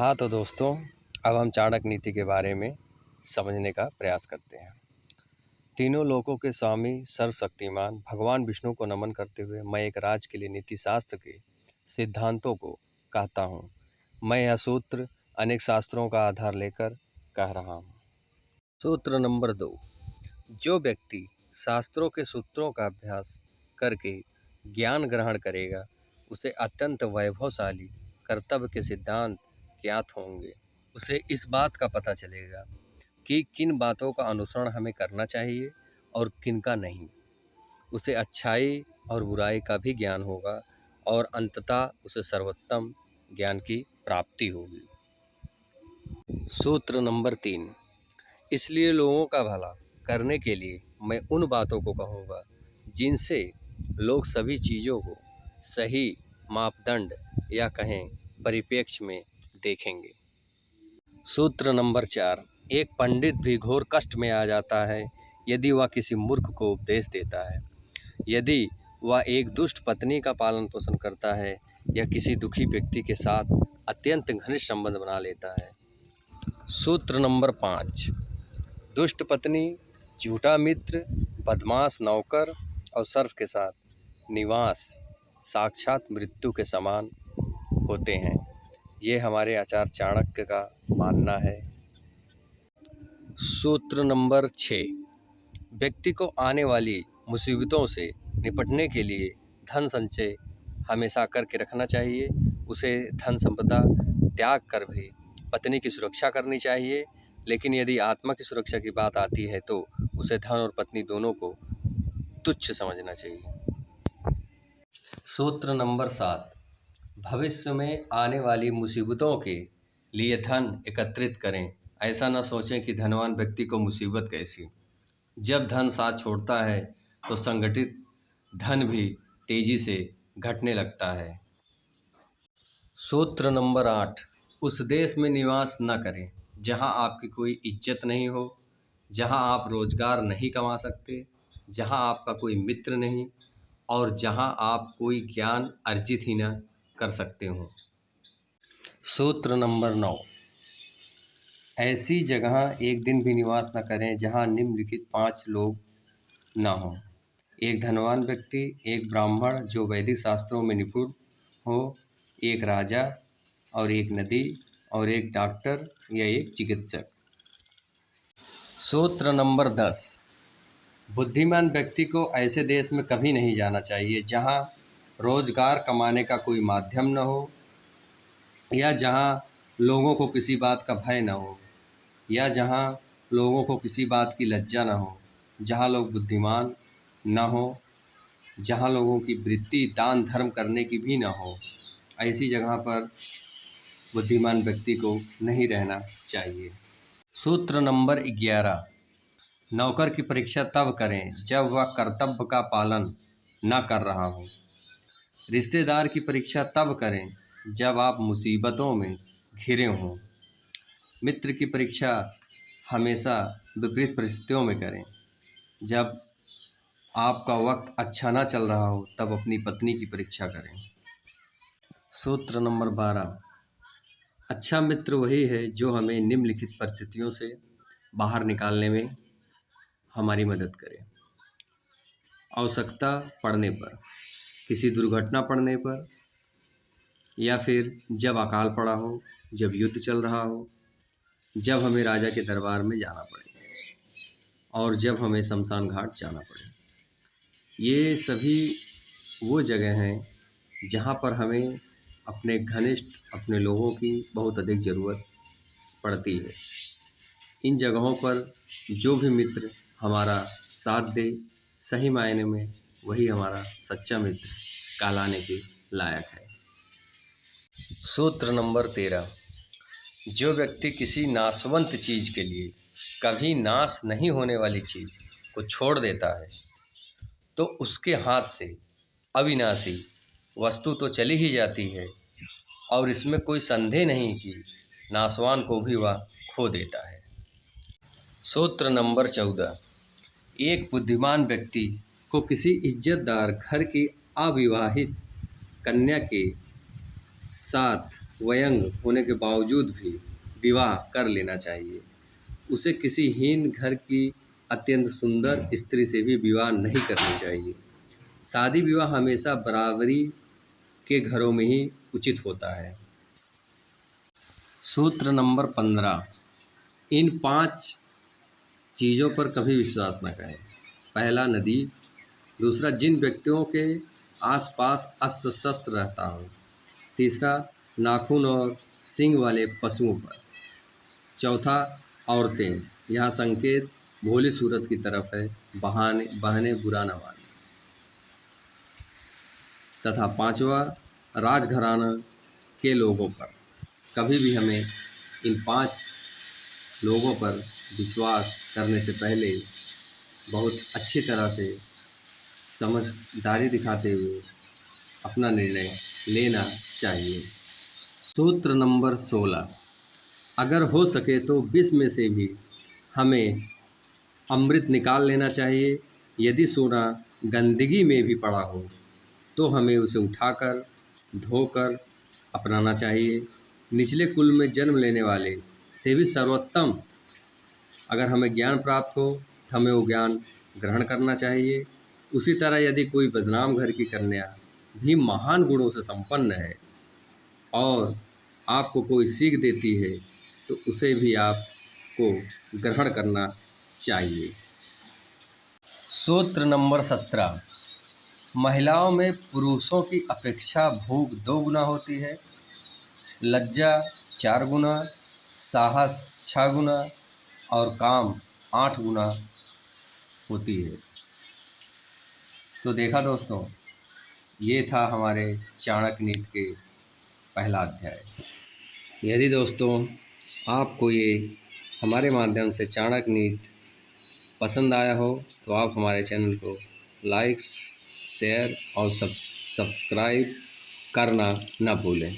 हाँ तो दोस्तों, अब हम चाणक्य नीति के बारे में समझने का प्रयास करते हैं। तीनों लोकों के स्वामी सर्वशक्तिमान भगवान विष्णु को नमन करते हुए मैं एक राज के लिए नीति शास्त्र के सिद्धांतों को कहता हूँ। मैं यह सूत्र अनेक शास्त्रों का आधार लेकर कह रहा हूँ। सूत्र नंबर 2। जो व्यक्ति शास्त्रों के सूत्रों का अभ्यास करके ज्ञान ग्रहण करेगा उसे अत्यंत वैभवशाली कर्तव्य के सिद्धांत ज्ञात होंगे। उसे इस बात का पता चलेगा कि किन बातों का अनुसरण हमें करना चाहिए और किन का नहीं। उसे अच्छाई और बुराई का भी ज्ञान होगा और अंततः उसे सर्वोत्तम ज्ञान की प्राप्ति होगी। सूत्र नंबर 3। इसलिए लोगों का भला करने के लिए मैं उन बातों को कहूँगा जिनसे लोग सभी चीज़ों को सही मापदंड या कहें परिप्रेक्ष्य में देखेंगे। सूत्र नंबर 4। एक पंडित भी घोर कष्ट में आ जाता है यदि वह किसी मूर्ख को उपदेश देता है, यदि वह एक दुष्ट पत्नी का पालन पोषण करता है या किसी दुखी व्यक्ति के साथ अत्यंत घनिष्ठ संबंध बना लेता है। सूत्र नंबर 5। दुष्ट पत्नी, झूठा मित्र, बदमाश नौकर और सर्प के साथ निवास साक्षात मृत्यु के समान होते हैं। ये हमारे आचार्य चाणक्य का मानना है। सूत्र नंबर 6। व्यक्ति को आने वाली मुसीबतों से निपटने के लिए धन संचय हमेशा करके रखना चाहिए। उसे धन संपदा त्याग कर भी पत्नी की सुरक्षा करनी चाहिए, लेकिन यदि आत्मा की सुरक्षा की बात आती है तो उसे धन और पत्नी दोनों को तुच्छ समझना चाहिए। सूत्र नंबर 7। भविष्य में आने वाली मुसीबतों के लिए धन एकत्रित करें। ऐसा न सोचें कि धनवान व्यक्ति को मुसीबत कैसी। जब धन साथ छोड़ता है तो संगठित धन भी तेजी से घटने लगता है। सूत्र नंबर 8। उस देश में निवास न करें जहां आपकी कोई इज्जत नहीं हो, जहां आप रोजगार नहीं कमा सकते, जहां आपका कोई मित्र नहीं और जहां आप कोई ज्ञान अर्जित ही न कर सकते हो। सूत्र नंबर 9। ऐसी जगह एक दिन भी निवास न करें जहां निम्नलिखित 5 लोग न हों। एक धनवान व्यक्ति, एक ब्राह्मण जो वैदिक शास्त्रों में निपुण हो, एक राजा और एक नदी और एक डॉक्टर या एक चिकित्सक। सूत्र नंबर 10। बुद्धिमान व्यक्ति को ऐसे देश में कभी नहीं जाना चाहिए जहां रोजगार कमाने का कोई माध्यम न हो, या जहां लोगों को किसी बात का भय न हो, या जहां लोगों को किसी बात की लज्जा न हो, जहां लोग बुद्धिमान न हो, जहां लोगों की वृत्ति दान धर्म करने की भी न हो। ऐसी जगह पर बुद्धिमान व्यक्ति को नहीं रहना चाहिए। सूत्र नंबर 11। नौकर की परीक्षा तब करें जब वह कर्तव्य का पालन न कर रहा हो। रिश्तेदार की परीक्षा तब करें जब आप मुसीबतों में घिरे हों। मित्र की परीक्षा हमेशा विपरीत परिस्थितियों में करें। जब आपका वक्त अच्छा ना चल रहा हो तब अपनी पत्नी की परीक्षा करें। सूत्र नंबर 12। अच्छा मित्र वही है जो हमें निम्नलिखित परिस्थितियों से बाहर निकालने में हमारी मदद करे। आवश्यकता पड़ने पर, किसी दुर्घटना पड़ने पर, या फिर जब अकाल पड़ा हो, जब युद्ध चल रहा हो, जब हमें राजा के दरबार में जाना पड़े और जब हमें शमशान घाट जाना पड़े। ये सभी वो जगह हैं जहाँ पर हमें अपने घनिष्ठ अपने लोगों की बहुत अधिक ज़रूरत पड़ती है। इन जगहों पर जो भी मित्र हमारा साथ दे, सही मायने में वही हमारा सच्चा मित्र कहलाने के लायक है। सूत्र नंबर 13। जो व्यक्ति किसी नाशवंत चीज़ के लिए कभी नाश नहीं होने वाली चीज़ को छोड़ देता है तो उसके हाथ से अविनाशी वस्तु तो चली ही जाती है और इसमें कोई संदेह नहीं कि नाशवान को भी वह खो देता है। सूत्र नंबर 14। एक बुद्धिमान व्यक्ति को किसी इज्जतदार घर की अविवाहित कन्या के साथ व्यंग होने के बावजूद भी विवाह कर लेना चाहिए। उसे किसी हीन घर की अत्यंत सुंदर स्त्री से भी विवाह नहीं करनी चाहिए। शादी विवाह हमेशा बराबरी के घरों में ही उचित होता है। सूत्र नंबर 15, इन 5 चीज़ों पर कभी विश्वास न करें। पहला, नदी। दूसरा, जिन व्यक्तियों के आसपास अस्त्र शस्त्र रहता हो। तीसरा, नाखून और सींग वाले पशुओं पर। चौथा, औरतें। यहाँ संकेत भोली सूरत की तरफ है, बहने बुरा न माने। तथा पांचवा, राजघराना के लोगों पर। कभी भी हमें इन 5 लोगों पर विश्वास करने से पहले बहुत अच्छी तरह से समझदारी दिखाते हुए अपना निर्णय लेना चाहिए। सूत्र नंबर 16, अगर हो सके तो विष में से भी हमें अमृत निकाल लेना चाहिए। यदि सोना गंदगी में भी पड़ा हो तो हमें उसे उठाकर धोकर अपनाना चाहिए। निचले कुल में जन्म लेने वाले से भी सर्वोत्तम अगर हमें ज्ञान प्राप्त हो तो हमें वो ज्ञान ग्रहण करना चाहिए। उसी तरह यदि कोई बदनाम घर की कन्या भी महान गुणों से संपन्न है और आपको कोई सीख देती है तो उसे भी आपको ग्रहण करना चाहिए। सूत्र नंबर 17, महिलाओं में पुरुषों की अपेक्षा भूख 2 गुना होती है, लज्जा 4 गुना, साहस 6 गुना और काम 8 गुना होती है। तो देखा दोस्तों, ये था हमारे चाणक्य नीति के पहला अध्याय। यदि दोस्तों आपको ये हमारे माध्यम से चाणक्य नीति पसंद आया हो तो आप हमारे चैनल को लाइक, शेयर और सब्सक्राइब करना न भूलें।